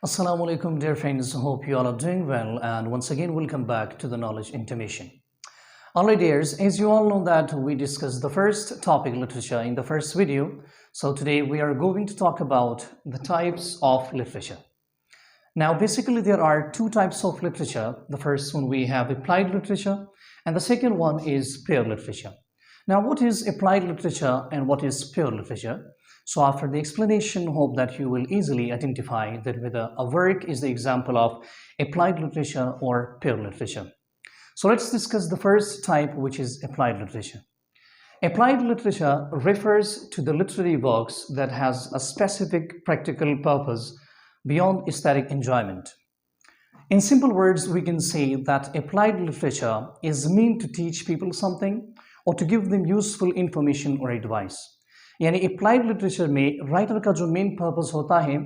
Assalamu alaikum, dear friends. Hope you all are doing well, and once again, welcome back to the Knowledge Intimation. Alright, dears, as you all know that we discussed the first topic literature in the first video. So today we are going to talk about the types of literature. Now, basically, there are two types of literature. The first one we have applied literature, and the second one is pure literature. Now, what is applied literature and what is pure literature? So after the explanation, hope that you will easily identify that whether a work is the example of applied literature or pure literature. So let's discuss the first type, which is applied literature. Applied literature refers to the literary works that has a specific practical purpose beyond aesthetic enjoyment. In simple words, we can say that applied literature is meant to teach people something or to give them useful information or advice. यानी applied literature में writer का जो main purpose होता है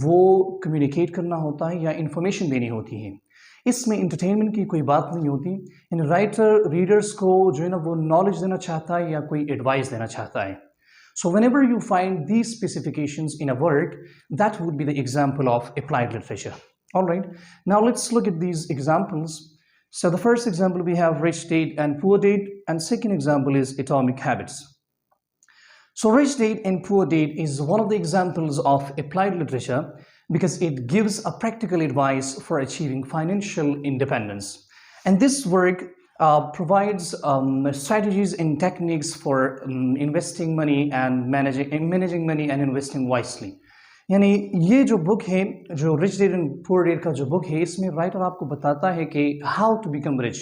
वो communicate करना होता है या इंफॉर्मेशन देनी होती है। इसमें इंटरटेनमेंट की कोई बात नहीं होती। इन राइटर रीडर्स को जो है ना वो नॉलेज देना चाहता है या कोई एडवाइस देना चाहता है। So whenever you find these specifications in a work, that would be the example of applied literature. Alright, now let's look at these examples. So the first example we have Rich Dad and Poor Dad, and second example is Atomic Habits. So Rich Dad and Poor Dad is one of the examples of applied literature because it gives a practical advice for achieving financial independence. And this work provides strategies and techniques for investing money and managing money and investing wisely. यानी ये जो book है, जो rich dad and poor dad का जो book है, इसमें writer आपको बताता है कि हाउ टू बिकम रिच,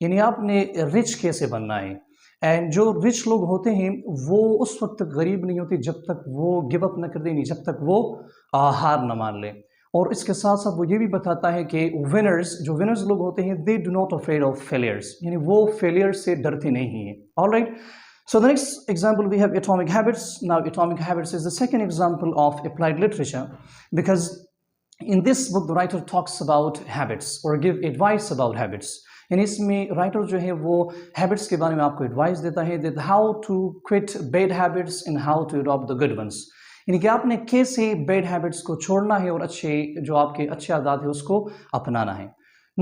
यानी आपने रिच कैसे बनना है। एंड जो रिच लोग होते हैं वो उस वक्त तक गरीब नहीं होते जब तक वो गिव अप न कर दें, जब तक वो हार न मान ले। और इसके साथ साथ वो ये भी बताता है कि जो विनर्स लोग होते हैं they do not afraid of failures, यानी वो फेलियर से डरते नहीं हैं। Alright, so the next example we have Atomic Habits. Now Atomic Habits is the second example of applied literature because in this book the writer talks about habits or give advice about habits. यानी इसमें writer जो है वो habits के बारे में आपको advice देता है that how to quit bad habits and how to adopt the good ones. यानी कि आपने कैसे बैड हैबिट्स को छोड़ना है और जो आपके अच्छे आदत है उसको अपनाना है।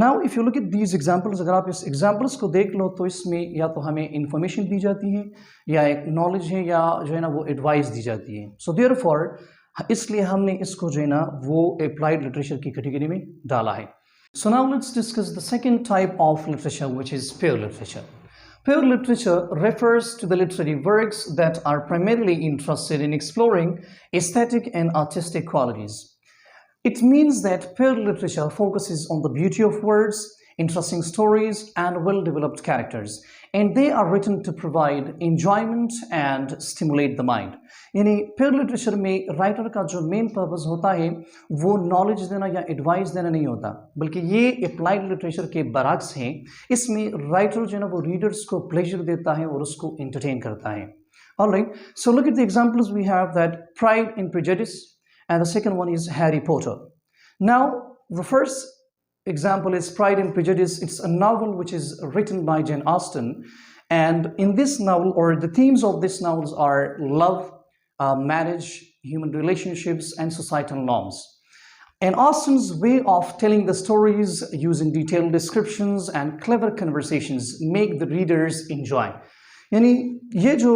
Now if you look at these examples, अगर आप इस examples को देख लो तो इसमें या तो हमें इंफॉर्मेशन दी जाती है या एक नॉलेज है या जो है ना वो एडवाइस दी जाती है। सो देयरफॉर इसलिए हमने इसको जो है ना वो अप्लाइड लिटरेचर की कैटेगरी में डाला है। So now let's discuss the second type of literature, which is pure literature. Pure literature refers to the literary works that are primarily interested in exploring aesthetic and artistic qualities. It means that pure literature focuses on the beauty of words, interesting stories, and well-developed characters, and they are written to provide enjoyment and stimulate the mind. यानी pure literature में writer का जो main purpose होता है वो knowledge देना या advice देना नहीं होता, बल्कि ये अप्लाइड लिटरेचर के बरअक्स हैं। इसमें राइटर जो है ना वो रीडर्स को प्लेजर देता है और उसको एंटरटेन करता है। Alright, so look at the examples we have that Pride and Prejudice, and the second one is Harry Potter. Now the first example is Pride and Prejudice. It's a novel which is written by Jane Austen, and in this novel, or the themes of this novels are love, marriage, human relationships, and societal norms. And Austen's way of telling the stories using detailed descriptions and clever conversations make the readers enjoy. यानी ये जो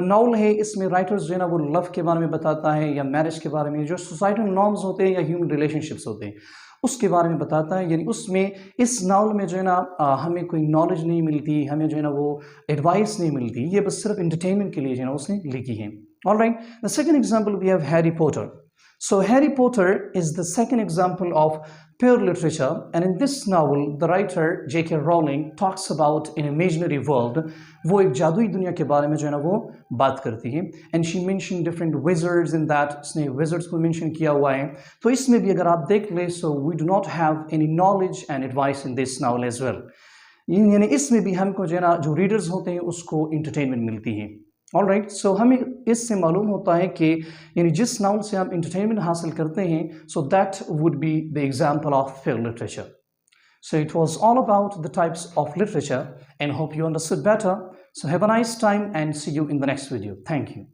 novel है इसमें writers जो है ना वो love के बारे में बताता है या मैरिज के बारे में, जो सोसाइटल नॉर्म्स होते हैं या ह्यूमन रिलेशनशिप्स होते हैं उसके बारे में बताता है। यानी उसमें इस नॉवल में जो है ना हमें कोई नॉलेज नहीं मिलती, हमें जो है ना वो एडवाइस नहीं मिलती, ये बस सिर्फ एंटरटेनमेंट के लिए जो है ना उसने लिखी है। Alright, the second example we have Harry Potter. So Harry Potter is the second example of pure literature, and in this novel the writer J.K. Rowling talks about an imaginary world. वो एक जादुई दुनिया के बारे में जो है ना वो बात करती है, and she mentioned different wizards in that. उसने wizards को mention किया हुआ है, तो इसमें भी अगर आप देख ले so we do not have any knowledge and advice in this novel as well. यानी इसमें भी हमको जो है ना जो रीडर्स होते हैं उसको entertainment मिलती है। ऑलराइट, सो हमें इससे मालूम होता है कि यानी जिस नाउन से हम इंटरटेनमेंट हासिल करते हैं, so that would be the example of pure literature. So it was all about the types of literature, and hope you understood better. So have a nice time and see you in the next video. Thank you.